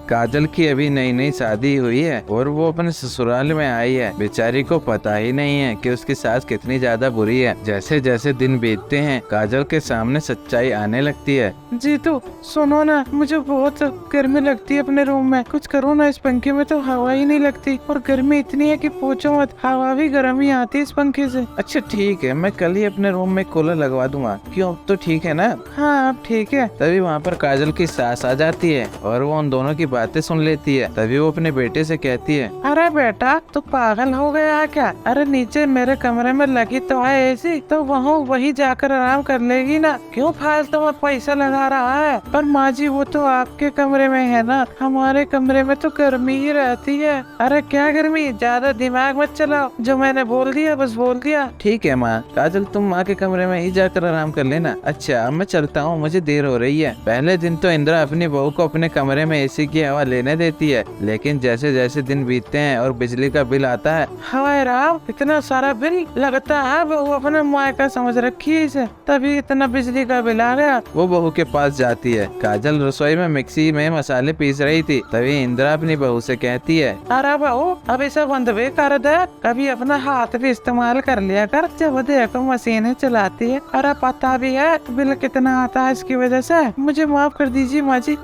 काजल की अभी नई नई शादी हुई है और वो अपने ससुराल में आई है। बेचारी को पता ही नहीं है कि उसकी सास कितनी ज्यादा बुरी है। जैसे जैसे दिन बीतते हैं काजल के सामने सच्चाई आने लगती है। जीतू सुनो ना, मुझे बहुत गर्मी लगती है अपने रूम में, कुछ करो ना, इस पंखे में तो हवा ही नहीं लगती और गर्मी इतनी है कि पूछो मत, हवा भी गर्म ही आती है इस पंखे से। अच्छा ठीक है, मैं कल ही अपने रूम में कूलर लगवा दूंगा। क्यों, अब तो ठीक है ना? हाँ अब ठीक है। तभी वहाँ पर काजल की सास आ जाती है और वो उन दोनों की बातें सुन लेती है। तभी वो अपने बेटे से कहती है, अरे बेटा तू पागल हो गया है क्या? अरे नीचे मेरे कमरे में लगी तो है एसी, तो वही जाकर आराम कर लेगी ना, क्यों फालतू में पैसा लगा रहा है? पर माँ जी वो तो आपके कमरे में है ना, हमारे कमरे में तो गर्मी ही रहती है। अरे क्या गर्मी, ज्यादा दिमाग मत चलाओ, जो मैंने बोल दिया बस बोल दिया। ठीक है माँ, काजल तुम माँ के कमरे में ही जाकर आराम कर लेना। अच्छा अब मैं चलता हूँ, मुझे देर हो रही है। पहले दिन तो इंदिरा अपनी बहू को अपने कमरे में एसी की हवा लेने देती है, लेकिन जैसे जैसे दिन बीतते हैं और बिजली का बिल आता है, हाय राम, इतना सारा बिल लगता है, वो अपने मायका समझ रखी है इसे, तभी इतना बिजली का बिल आ गया। वो बहू के पास जाती है। काजल रसोई में मिक्सी में मसाले पीस रही थी। तभी इंदिरा अपनी बहू से कहती है, अरे बहू अब इसे बंद भी कर दे, कभी अपना हाथ भी इस्तेमाल कर लिया कर जब देखो मशीनें चलाती है। अरे पता भी है बिल कितना आता है इसकी वजह से, मुझे माफ कर दीजिए माँ जी,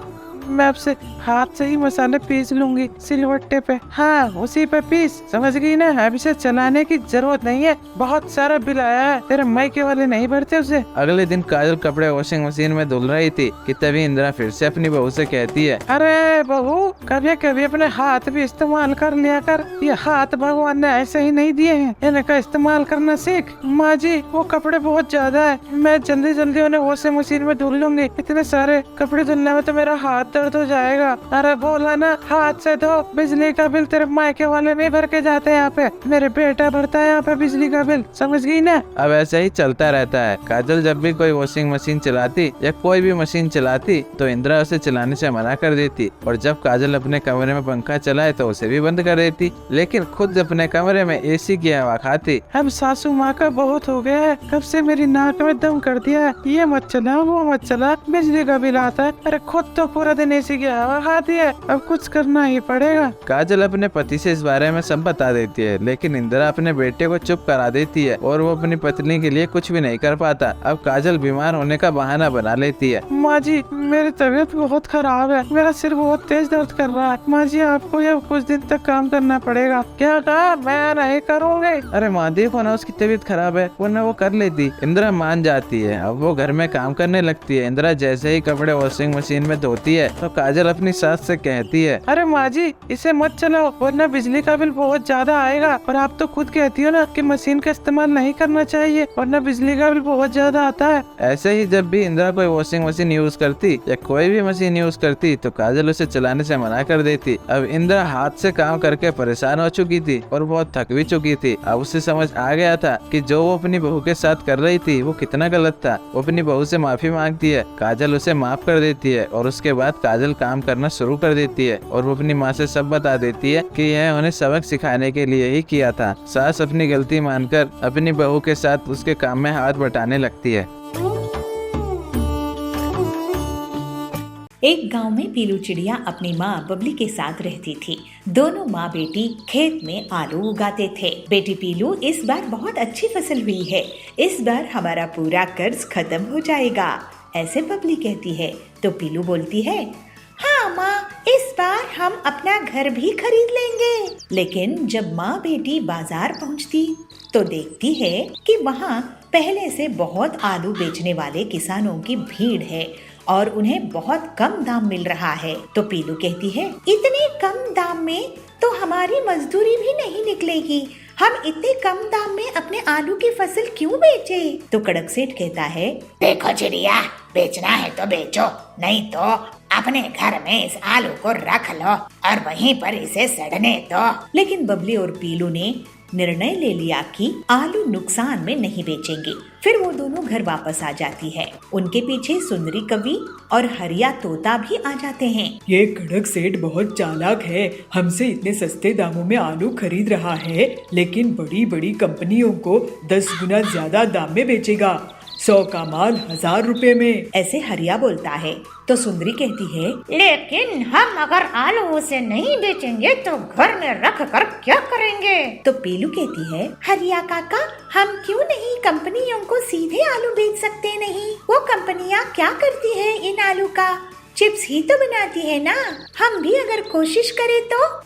मैं आपसे हाथ से ही मसाले पीस लूंगी सिलवट्टे पे। हाँ उसी पे पीस, समझ गई ना? अब इसे चलाने की जरूरत नहीं है, बहुत सारा बिल आया है, तेरे मायके वाले नहीं भरते उसे। अगले दिन काजल कपड़े वॉशिंग मशीन में धुल रही थी कि तभी इंदिरा फिर से अपनी बहू से कहती है, अरे बहू कभी कभी अपने हाथ भी इस्तेमाल कर लिया कर, ये हाथ भगवान ने ऐसे ही नहीं दिए हैं, इनका इस्तेमाल करना सीख। माँ जी वो कपड़े बहुत ज्यादा है, मैं जल्दी जल्दी उन्हें वॉशिंग मशीन में धुल लूंगी, इतने सारे कपड़े धुलने में तो मेरा हाथ दर्द हो जाएगा। अरे बोला ना हाथ से धो, बिजली का बिल तेरे मायके वाले नहीं भर के जाते यहाँ पे, मेरे बेटा भरता है यहाँ पे बिजली का बिल, समझ गई ना? अब ऐसा ही चलता रहता है। काजल जब भी कोई वॉशिंग मशीन चलाती या कोई भी मशीन चलाती तो इंदिरा उसे चलाने से मना कर देती, और जब काजल अपने कमरे में पंखा चलाए तो उसे भी बंद कर देती, लेकिन खुद अपने कमरे में एसी की हवा खाती। अब सासू माँ का बहुत हो गया है, कब से मेरी नाक में दम कर दिया है, ये मत चला वो मत चला, बिजली का बिल आता है। अरे खुद तो पूरा दिन एसी की हवा खाती है, अब कुछ करना ही पड़ेगा। काजल अपने पति से इस बारे में सब बता देती है, लेकिन इंदिरा अपने बेटे को चुप करा देती है और वो अपनी पत्नी के लिए कुछ भी नहीं कर पाता। अब काजल बीमार होने का बहाना बना लेती है। माँ जी मेरी तबीयत बहुत खराब है, मेरा सिर बहुत तेज दर्द कर रहा है, माँ जी आपको ये कुछ दिन तक काम करना पड़ेगा। क्या कहा? मैं नहीं करूँगी। अरे माँ देखो ना, उसकी तबीयत खराब है, वरना वो कर लेती। इंदिरा मान जाती है। अब वो घर में काम करने लगती है। इंदिरा जैसे ही कपड़े वॉशिंग मशीन में धोती है तो काजल अपनी सास से कहती है, अरे माँ जी इसे मत चलाओ वरना बिजली का बिल बहुत ज्यादा आएगा, और आप तो खुद कहती हो ना कि मशीन का इस्तेमाल नहीं करना चाहिए वरना बिजली का बिल बहुत ज्यादा आता है। ऐसे ही जब भी इंदिरा कोई वॉशिंग मशीन यूज करती या कोई भी मशीन यूज करती तो काजल उसे चलाने से मना कर देती। अब इंदिरा हाथ से काम करके परेशान हो चुकी थी और बहुत थक भी चुकी थी। अब उसे समझ आ गया था कि जो वो अपनी बहू के साथ कर रही थी वो कितना गलत था। वो अपनी बहू से माफी मांगती है, काजल उसे माफ कर देती है और उसके बाद काजल काम करना शुरू कर देती है और वो अपनी माँ से सब बता देती है कि यह उन्हें सबक सिखाने के लिए ही किया था। सास अपनी गलती मानकर अपनी बहू के साथ उसके काम में हाथ बटाने लगती है। एक गांव में पीलू चिड़िया अपनी माँ बबली के साथ रहती थी। दोनों माँ बेटी खेत में आलू उगाते थे। बेटी पीलू इस बार बहुत अच्छी फसल हुई है, इस बार हमारा पूरा कर्ज खत्म हो जाएगा, ऐसे बबली कहती है। तो पीलू बोलती है, हाँ माँ इस बार हम अपना घर भी खरीद लेंगे। लेकिन जब माँ बेटी बाजार पहुँचती तो देखती है कि वहाँ पहले से बहुत आलू बेचने वाले किसानों की भीड़ है और उन्हें बहुत कम दाम मिल रहा है। तो पीलू कहती है, इतने कम दाम में तो हमारी मजदूरी भी नहीं निकलेगी, हम इतने कम दाम में अपने आलू की फसल क्यों बेचे? तो कड़क सेठ कहता है, देखो चिड़िया, बेचना है तो बेचो, नहीं तो अपने घर में इस आलू को रख लो और वहीं पर इसे सड़ने दो। लेकिन बबली और पीलू ने निर्णय ले लिया कि आलू नुकसान में नहीं बेचेंगे। फिर वो दोनों घर वापस आ जाती है। उनके पीछे सुंदरी कवि और हरिया तोता भी आ जाते हैं। ये कड़क सेठ बहुत चालाक है, हमसे इतने सस्ते दामों में आलू खरीद रहा है, लेकिन बड़ी बड़ी कंपनियों को 10 गुना ज्यादा दाम में बेचेगा। 100 का माल 1000 रुपए में। ऐसे हरिया बोलता है तो सुंदरी कहती है, लेकिन हम अगर आलू उसे नहीं बेचेंगे तो घर में रख कर क्या करेंगे? तो पीलू कहती है, हरिया काका, हम क्यों नहीं कंपनियों को सीधे आलू बेच सकते नहीं? वो कंपनियां क्या करती है इन आलू का? चिप्स ही तो बनाती है ना। हम भी अगर कोशिश करें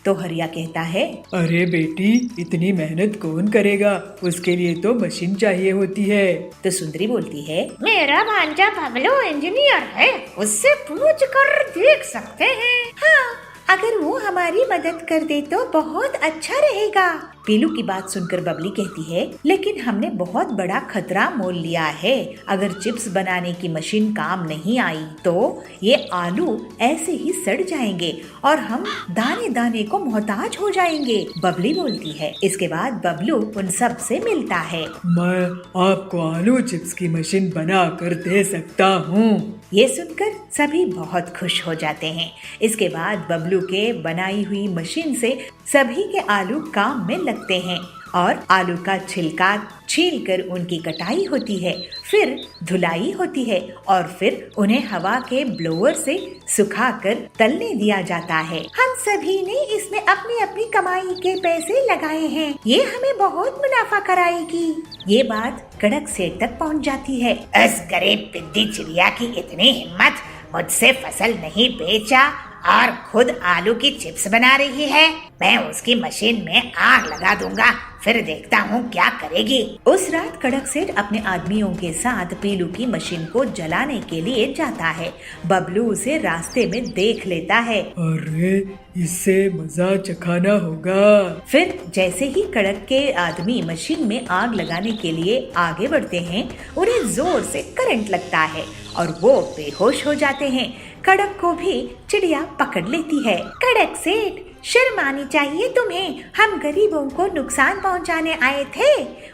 तो हरिया कहता है, अरे बेटी, इतनी मेहनत कौन करेगा? उसके लिए तो मशीन चाहिए होती है। तो सुंदरी बोलती है, मेरा भांजा बबलू इंजीनियर है, उससे पूछ कर देख सकते हैं। हाँ, अगर वो हमारी मदद कर दे तो बहुत अच्छा रहेगा। पीलू की बात सुनकर बबली कहती है, लेकिन हमने बहुत बड़ा खतरा मोल लिया है। अगर चिप्स बनाने की मशीन काम नहीं आई तो ये आलू ऐसे ही सड़ जाएंगे और हम दाने दाने को मोहताज हो जाएंगे। बबली बोलती है। इसके बाद बबलू उन सब से मिलता है। मैं आपको आलू चिप्स की मशीन बना कर दे सकता हूँ। ये सुनकर सभी बहुत खुश हो जाते हैं। इसके बाद बबलू के बनाई हुई मशीन से सभी के आलू काम में लगते हैं और आलू का छिलका छीलकर उनकी कटाई होती है, फिर धुलाई होती है और फिर उन्हें हवा के ब्लोअर से सुखाकर तलने दिया जाता है। हम सभी ने इसमें अपनी अपनी कमाई के पैसे लगाए हैं। ये हमें बहुत मुनाफा कराएगी। ये बात कड़क सेठ तक पहुंच जाती है। इस गरीब पिद्दी चिड़िया की इतनी हिम्मत, मुझसे फसल नहीं बेचा और खुद आलू की चिप्स बना रही है। मैं उसकी मशीन में आग लगा दूंगा, फिर देखता हूँ क्या करेगी। उस रात कड़क सेठ अपने आदमियों के साथ पीलू की मशीन को जलाने के लिए जाता है। बबलू उसे रास्ते में देख लेता है। अरे, इससे मजा चखाना होगा। फिर जैसे ही कड़क के आदमी मशीन में आग लगाने के लिए आगे बढ़ते हैं, उन्हें जोर से करंट लगता है और वो बेहोश हो जाते हैं। कड़क को भी चिड़िया पकड़ लेती है। कड़क सेठ, शर्म आनी चाहिए तुम्हें। हम गरीबों को नुकसान पहुंचाने आए थे।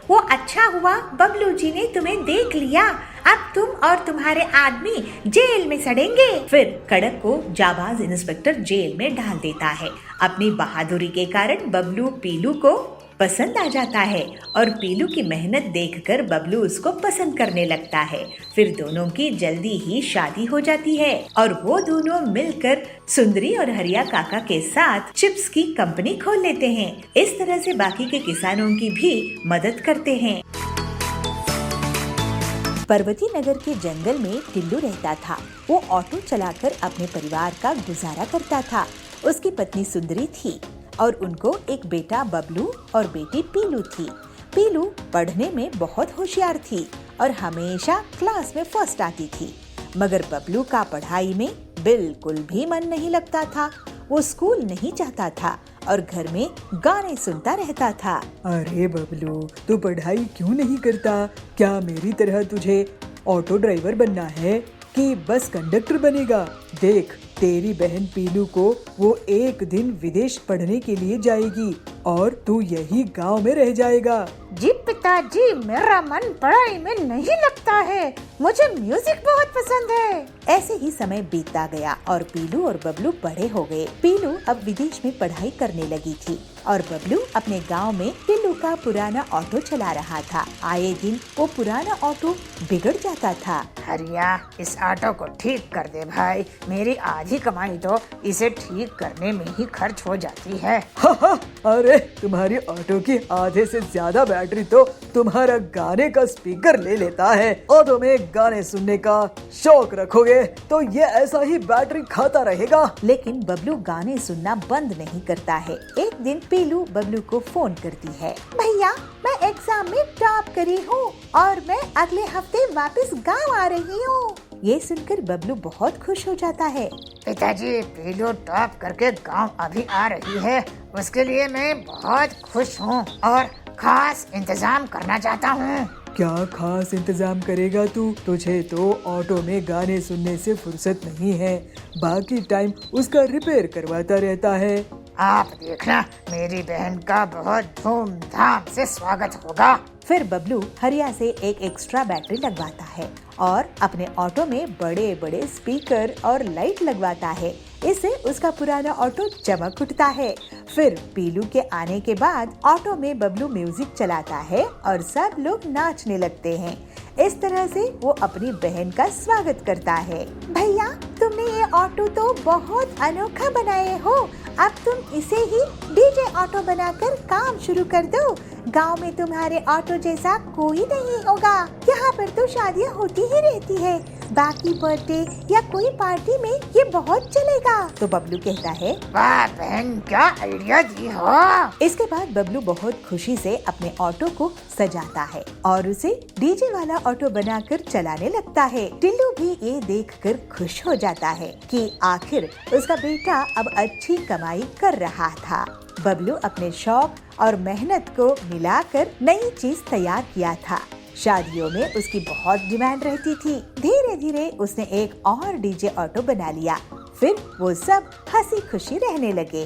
वो अच्छा हुआ बबलू जी ने तुम्हें देख लिया। अब तुम और तुम्हारे आदमी जेल में सड़ेंगे। फिर कड़क को जाबाज इंस्पेक्टर जेल में डाल देता है। अपनी बहादुरी के कारण बबलू पीलू को पसंद आ जाता है और पीलू की मेहनत देखकर बबलू उसको पसंद करने लगता है। फिर दोनों की जल्दी ही शादी हो जाती है और वो दोनों मिलकर सुंदरी और हरिया काका के साथ चिप्स की कंपनी खोल लेते हैं। इस तरह से बाकी के किसानों की भी मदद करते हैं। पर्वती नगर के जंगल में टिल्लू रहता था। वो ऑटो चलाकर अपने परिवार का गुजारा करता था। उसकी पत्नी सुंदरी थी और उनको एक बेटा बबलू और बेटी पीलू थी। पीलू पढ़ने में बहुत होशियार थी और हमेशा क्लास में फर्स्ट आती थी, मगर बबलू का पढ़ाई में बिल्कुल भी मन नहीं लगता था। वो स्कूल नहीं जाता था और घर में गाने सुनता रहता था। अरे बबलू, तू पढ़ाई क्यों नहीं करता? क्या मेरी तरह तुझे ऑटो ड्राइवर बनना है कि बस कंडक्टर बनेगा? देख, तेरी बहन पीलू को वो एक दिन विदेश पढ़ने के लिए जाएगी और तू यही गांव में रह जाएगा। जी पिताजी, मेरा मन पढ़ाई में नहीं लगता है। मुझे म्यूजिक बहुत पसंद है। ऐसे ही समय बीतता गया और पीलू और बबलू बड़े हो गए। पीलू अब विदेश में पढ़ाई करने लगी थी और बबलू अपने गांव में टिल्लू का पुराना ऑटो चला रहा था। आए दिन वो पुराना ऑटो बिगड़ जाता था। हरिया, इस ऑटो को ठीक कर दे भाई। मेरी आधी कमाई तो इसे ठीक करने में ही खर्च हो जाती है। अरे, तुम्हारी ऑटो की आधे से ज्यादा बैटरी तो तुम्हारा गाने का स्पीकर ले लेता है। ऑटो में गाने सुनने का शौक रखोगे तो ये ऐसा ही बैटरी खाता रहेगा। लेकिन बबलू गाने सुनना बंद नहीं करता है। एक दिन पीलू बबलू को फोन करती है। भैया, मैं एग्जाम में टॉप करी हूँ और मैं अगले हफ्ते वापस गाँव आ रही हूँ। ये सुनकर बबलू बहुत खुश हो जाता है। पिताजी, पीलू टॉप करके गांव अभी आ रही है, उसके लिए मैं बहुत खुश हूँ और खास इंतजाम करना चाहता हूँ। क्या खास इंतजाम करेगा तू? तुझे तो ऑटो में गाने सुनने से फुर्सत नहीं है, बाकी टाइम उसका रिपेयर करवाता रहता है। आप देखना, मेरी बहन का बहुत धूमधाम से स्वागत होगा। फिर बबलू हरिया से एक एक्स्ट्रा बैटरी लगवाता है और अपने ऑटो में बड़े बड़े स्पीकर और लाइट लगवाता है। इससे उसका पुराना ऑटो चमक उठता है। फिर पीलू के आने के बाद ऑटो में बबलू म्यूजिक चलाता है और सब लोग नाचने लगते हैं। इस तरह से वो अपनी बहन का स्वागत करता है। भैया, तुमने ये ऑटो तो बहुत अनोखा बनाए हो। अब तुम इसे ही डीजे ऑटो बनाकर काम शुरू कर दो। गांव में तुम्हारे ऑटो जैसा कोई नहीं होगा। यहाँ पर तो शादियाँ होती ही रहती है, बाकी बर्थडे या कोई पार्टी में ये बहुत चलेगा। तो बबलू कहता है, वाह बहन, क्या आइडिया दी हो। इसके बाद बबलू बहुत खुशी से अपने ऑटो को सजाता है और उसे डीजे वाला ऑटो बनाकर चलाने लगता है। टिल्लू भी ये देखकर खुश हो जाता है कि आखिर उसका बेटा अब अच्छी कमाई कर रहा था। बबलू अपने शौक और मेहनत को मिलाकर नई चीज तैयार किया था। शादियों में उसकी बहुत डिमांड रहती थी। धीरे धीरे उसने एक और डीजे ऑटो बना लिया। फिर वो सब हंसी खुशी रहने लगे।